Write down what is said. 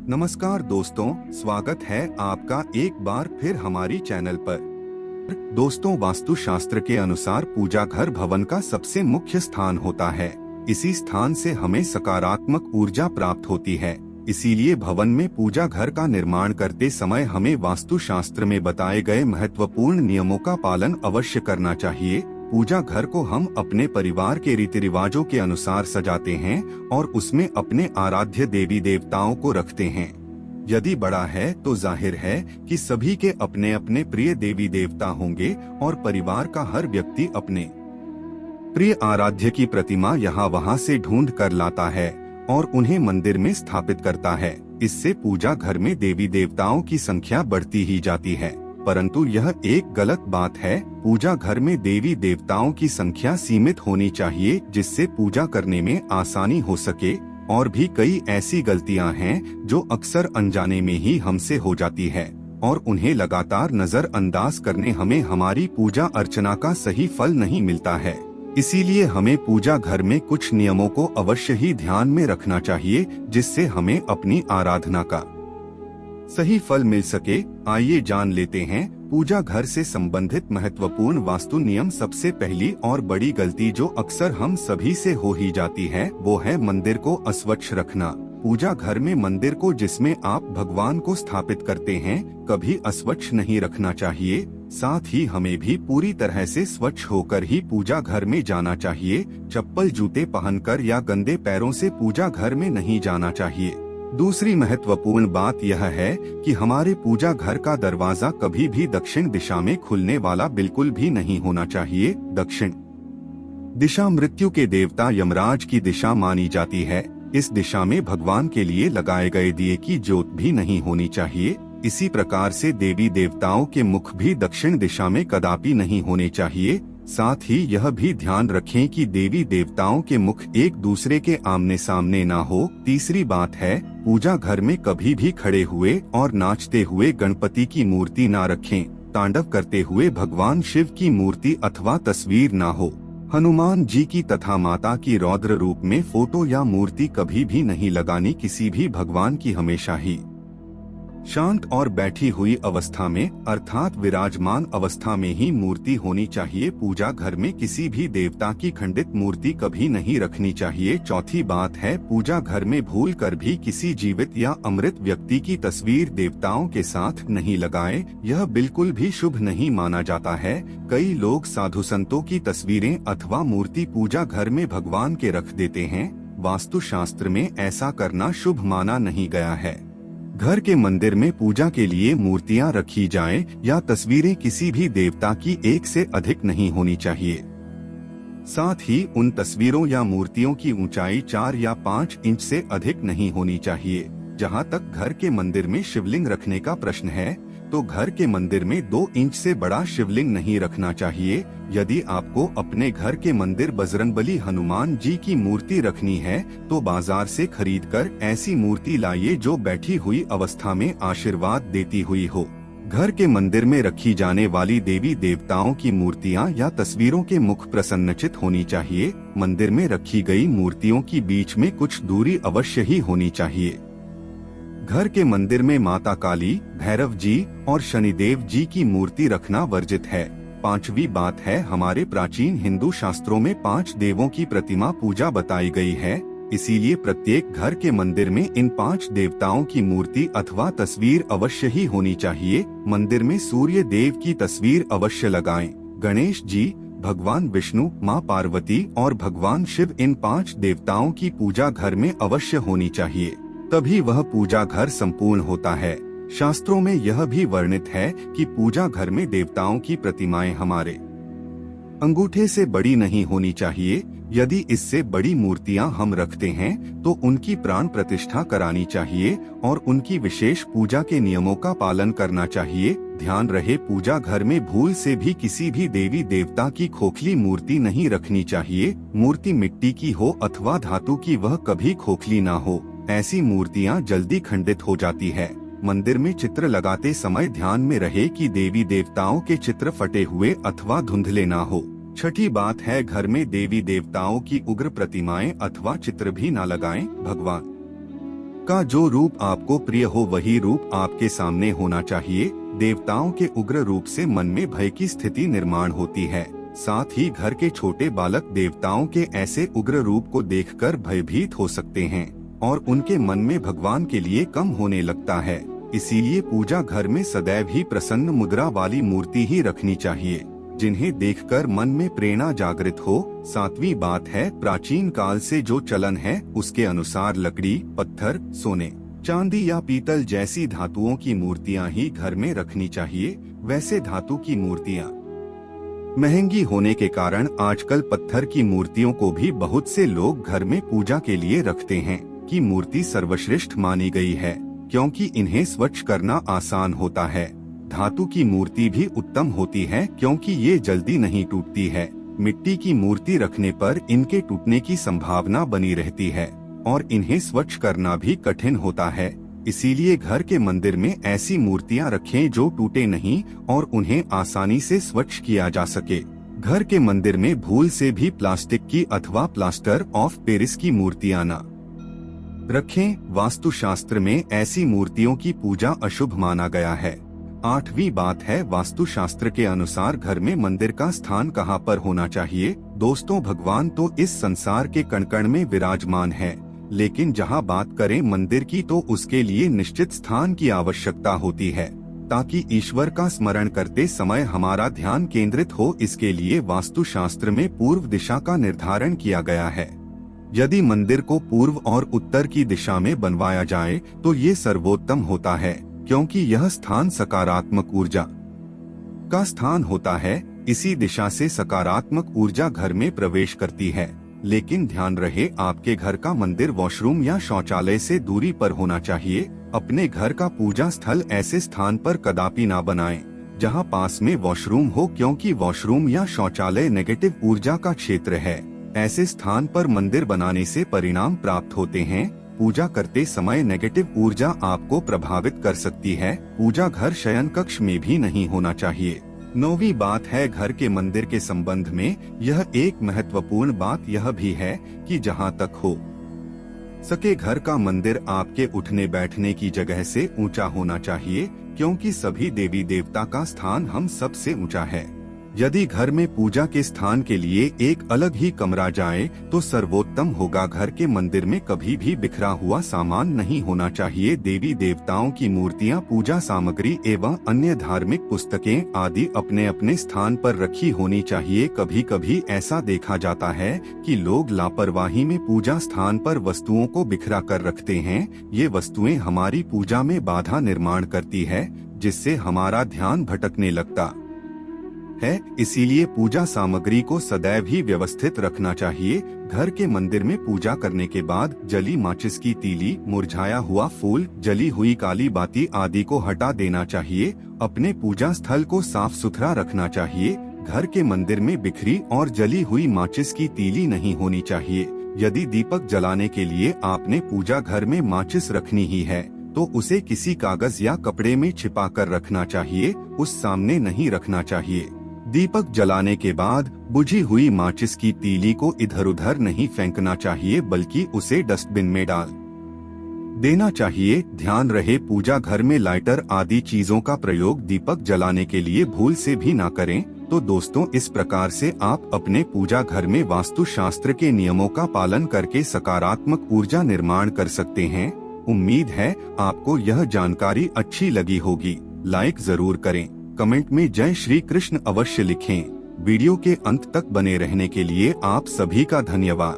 नमस्कार दोस्तों, स्वागत है आपका एक बार फिर हमारी चैनल पर। दोस्तों, वास्तुशास्त्र के अनुसार पूजा घर भवन का सबसे मुख्य स्थान होता है। इसी स्थान से हमें सकारात्मक ऊर्जा प्राप्त होती है। इसीलिए भवन में पूजा घर का निर्माण करते समय हमें वास्तुशास्त्र में बताए गए महत्वपूर्ण नियमों का पालन अवश्य करना चाहिए। पूजा घर को हम अपने परिवार के रीति रिवाजों के अनुसार सजाते हैं और उसमें अपने आराध्य देवी देवताओं को रखते हैं। यदि बड़ा है तो जाहिर है कि सभी के अपने अपने प्रिय देवी देवता होंगे और परिवार का हर व्यक्ति अपने प्रिय आराध्य की प्रतिमा यहाँ वहाँ से ढूंढ कर लाता है और उन्हें मंदिर में स्थापित करता है। इससे पूजा घर में देवी देवताओं की संख्या बढ़ती ही जाती है, परंतु यह एक गलत बात है। पूजा घर में देवी देवताओं की संख्या सीमित होनी चाहिए, जिससे पूजा करने में आसानी हो सके। और भी कई ऐसी गलतियां हैं जो अक्सर अनजाने में ही हमसे हो जाती है और उन्हें लगातार नजरअंदाज करने हमें हमारी पूजा अर्चना का सही फल नहीं मिलता है। इसीलिए हमें पूजा घर में कुछ नियमों को अवश्य ही ध्यान में रखना चाहिए, जिससे हमें अपनी आराधना का सही फल मिल सके। आइए जान लेते हैं पूजा घर से संबंधित महत्वपूर्ण वास्तु नियम। सबसे पहली और बड़ी गलती जो अक्सर हम सभी से हो ही जाती है, वो है मंदिर को अस्वच्छ रखना। पूजा घर में मंदिर को जिसमें आप भगवान को स्थापित करते हैं, कभी अस्वच्छ नहीं रखना चाहिए। साथ ही हमें भी पूरी तरह से स्वच्छ होकर ही पूजा घर में जाना चाहिए। चप्पल जूते पहनकर या गंदे पैरों से पूजा घर में नहीं जाना चाहिए। दूसरी महत्वपूर्ण बात यह है कि हमारे पूजा घर का दरवाजा कभी भी दक्षिण दिशा में खुलने वाला बिल्कुल भी नहीं होना चाहिए। दक्षिण दिशा मृत्यु के देवता यमराज की दिशा मानी जाती है। इस दिशा में भगवान के लिए लगाए गए दिए की ज्योत भी नहीं होनी चाहिए। इसी प्रकार से देवी देवताओं के मुख भी दक्षिण दिशा में कदापि नहीं होने चाहिए। साथ ही यह भी ध्यान रखें कि देवी देवताओं के मुख एक दूसरे के आमने सामने ना हो। तीसरी बात है, पूजा घर में कभी भी खड़े हुए और नाचते हुए गणपति की मूर्ति ना रखें। तांडव करते हुए भगवान शिव की मूर्ति अथवा तस्वीर ना हो। हनुमान जी की तथा माता की रौद्र रूप में फोटो या मूर्ति कभी भी नहीं लगानी। किसी भी भगवान की हमेशा ही शांत और बैठी हुई अवस्था में अर्थात विराजमान अवस्था में ही मूर्ति होनी चाहिए। पूजा घर में किसी भी देवता की खंडित मूर्ति कभी नहीं रखनी चाहिए। चौथी बात है, पूजा घर में भूल कर भी किसी जीवित या अमृत व्यक्ति की तस्वीर देवताओं के साथ नहीं लगाएं। यह बिल्कुल भी शुभ नहीं माना जाता है। कई लोग साधु संतों की तस्वीरें अथवा मूर्ति पूजा घर में भगवान के रख देते हैं। वास्तुशास्त्र में ऐसा करना शुभ माना नहीं गया है। घर के मंदिर में पूजा के लिए मूर्तियां रखी जाएं या तस्वीरें किसी भी देवता की एक से अधिक नहीं होनी चाहिए। साथ ही उन तस्वीरों या मूर्तियों की ऊंचाई 4 या 5 इंच से अधिक नहीं होनी चाहिए। जहां तक घर के मंदिर में शिवलिंग रखने का प्रश्न है, तो घर के मंदिर में 2 इंच से बड़ा शिवलिंग नहीं रखना चाहिए। यदि आपको अपने घर के मंदिर बजरंगबली हनुमान जी की मूर्ति रखनी है, तो बाजार से खरीदकर ऐसी मूर्ति लाइए जो बैठी हुई अवस्था में आशीर्वाद देती हुई हो। घर के मंदिर में रखी जाने वाली देवी देवताओं की मूर्तियां या तस्वीरों के मुख प्रसन्नचित होनी चाहिए। मंदिर में रखी गई मूर्तियों की बीच में कुछ दूरी अवश्य ही होनी चाहिए। घर के मंदिर में माता काली, भैरव जी और शनिदेव जी की मूर्ति रखना वर्जित है। पांचवी बात है, हमारे प्राचीन हिंदू शास्त्रों में 5 देवों की प्रतिमा पूजा बताई गई है। इसीलिए प्रत्येक घर के मंदिर में इन 5 देवताओं की मूर्ति अथवा तस्वीर अवश्य ही होनी चाहिए। मंदिर में सूर्य देव की तस्वीर अवश्य लगाएं। गणेश जी, भगवान विष्णु, माँ पार्वती और भगवान शिव, इन 5 देवताओं की पूजा घर में अवश्य होनी चाहिए। तभी वह पूजा घर संपूर्ण होता है। शास्त्रों में यह भी वर्णित है कि पूजा घर में देवताओं की प्रतिमाएं हमारे अंगूठे से बड़ी नहीं होनी चाहिए। यदि इससे बड़ी मूर्तियां हम रखते हैं तो उनकी प्राण प्रतिष्ठा करानी चाहिए और उनकी विशेष पूजा के नियमों का पालन करना चाहिए। ध्यान रहे, पूजा घर में भूल से भी किसी भी देवी देवता की खोखली मूर्ति नहीं रखनी चाहिए। मूर्ति मिट्टी की हो अथवा धातु की, वह कभी खोखली ना हो। ऐसी मूर्तियां जल्दी खंडित हो जाती है। मंदिर में चित्र लगाते समय ध्यान में रहे कि देवी देवताओं के चित्र फटे हुए अथवा धुंधले ना हो। छठी बात है, घर में देवी देवताओं की उग्र प्रतिमाएं अथवा चित्र भी ना लगाएं। भगवान उनका जो रूप आपको प्रिय हो वही रूप आपके सामने होना चाहिए। देवताओं के उग्र रूप से मन में भय की स्थिति निर्माण होती है। साथ ही घर के छोटे बालक देवताओं के ऐसे उग्र रूप को देखकर भयभीत हो सकते हैं और उनके मन में भगवान के लिए कम होने लगता है। इसीलिए पूजा घर में सदैव ही प्रसन्न मुद्रा वाली मूर्ति ही रखनी चाहिए, जिन्हें देखकर मन में प्रेरणा जागृत हो। 7वीं बात है, प्राचीन काल से जो चलन है उसके अनुसार लकड़ी, पत्थर, सोने, चांदी या पीतल जैसी धातुओं की मूर्तियां ही घर में रखनी चाहिए। वैसे धातु की मूर्तियां महंगी होने के कारण आजकल पत्थर की मूर्तियों को भी बहुत से लोग घर में पूजा के लिए रखते हैं कि मूर्ति सर्वश्रेष्ठ मानी गई है, क्योंकि इन्हें स्वच्छ करना आसान होता है। धातु की मूर्ति भी उत्तम होती है क्योंकि ये जल्दी नहीं टूटती है। मिट्टी की मूर्ति रखने पर इनके टूटने की संभावना बनी रहती है और इन्हें स्वच्छ करना भी कठिन होता है। इसीलिए घर के मंदिर में ऐसी मूर्तियां रखें जो टूटे नहीं और उन्हें आसानी से स्वच्छ किया जा सके। घर के मंदिर में भूल से भी प्लास्टिक की अथवा प्लास्टर ऑफ पेरिस की मूर्तियां न रखें। वास्तुशास्त्र में ऐसी मूर्तियों की पूजा अशुभ माना गया है। 8वीं बात है, वास्तुशास्त्र के अनुसार घर में मंदिर का स्थान कहाँ पर होना चाहिए। दोस्तों, भगवान तो इस संसार के कण कण में विराजमान है, लेकिन जहाँ बात करें मंदिर की तो उसके लिए निश्चित स्थान की आवश्यकता होती है ताकि ईश्वर का स्मरण करते समय हमारा ध्यान केंद्रित हो। इसके लिए वास्तुशास्त्र में पूर्व दिशा का निर्धारण किया गया है। यदि मंदिर को पूर्व और उत्तर की दिशा में बनवाया जाए तो ये सर्वोत्तम होता है, क्योंकि यह स्थान सकारात्मक ऊर्जा का स्थान होता है। इसी दिशा से सकारात्मक ऊर्जा घर में प्रवेश करती है। लेकिन ध्यान रहे, आपके घर का मंदिर वॉशरूम या शौचालय से दूरी पर होना चाहिए। अपने घर का पूजा स्थल ऐसे स्थान पर कदापि ना बनाएं जहां पास में वॉशरूम हो, क्योंकि वॉशरूम या शौचालय नेगेटिव ऊर्जा का क्षेत्र है। ऐसे स्थान पर मंदिर बनाने से परिणाम प्राप्त होते हैं। पूजा करते समय नेगेटिव ऊर्जा आपको प्रभावित कर सकती है। पूजा घर शयन कक्ष में भी नहीं होना चाहिए। 9वीं बात है, घर के मंदिर के संबंध में यह एक महत्वपूर्ण बात यह भी है कि जहां तक हो सके घर का मंदिर आपके उठने बैठने की जगह से ऊंचा होना चाहिए, क्योंकि सभी देवी देवता का स्थान हम सबसे ऊंचा है। यदि घर में पूजा के स्थान के लिए एक अलग ही कमरा जाए तो सर्वोत्तम होगा। घर के मंदिर में कभी भी बिखरा हुआ सामान नहीं होना चाहिए। देवी देवताओं की मूर्तियां, पूजा सामग्री एवं अन्य धार्मिक पुस्तकें आदि अपने अपने स्थान पर रखी होनी चाहिए। कभी कभी ऐसा देखा जाता है कि लोग लापरवाही में पूजा स्थान पर वस्तुओं को बिखरा कर रखते हैं। ये वस्तुएं हमारी पूजा में बाधा निर्माण करती है, जिससे हमारा ध्यान भटकने लगता है। इसीलिए पूजा सामग्री को सदैव ही व्यवस्थित रखना चाहिए। घर के मंदिर में पूजा करने के बाद जली माचिस की तीली, मुरझाया हुआ फूल, जली हुई काली बाती आदि को हटा देना चाहिए। अपने पूजा स्थल को साफ सुथरा रखना चाहिए। घर के मंदिर में बिखरी और जली हुई माचिस की तीली नहीं होनी चाहिए। यदि दीपक जलाने के लिए आपने पूजा घर में माचिस रखनी ही है तो उसे किसी कागज या कपड़े में छिपा कर रखना चाहिए, उस सामने नहीं रखना चाहिए। दीपक जलाने के बाद बुझी हुई माचिस की तीली को इधर उधर नहीं फेंकना चाहिए, बल्कि उसे डस्टबिन में डाल देना चाहिए। ध्यान रहे, पूजा घर में लाइटर आदि चीजों का प्रयोग दीपक जलाने के लिए भूल से भी ना करें। तो दोस्तों, इस प्रकार से आप अपने पूजा घर में वास्तु शास्त्र के नियमों का पालन करके सकारात्मक ऊर्जा निर्माण कर सकते हैं। उम्मीद है आपको यह जानकारी अच्छी लगी होगी। लाइक जरूर करें, कमेंट में जय श्री कृष्ण अवश्य लिखें। वीडियो के अंत तक बने रहने के लिए आप सभी का धन्यवाद।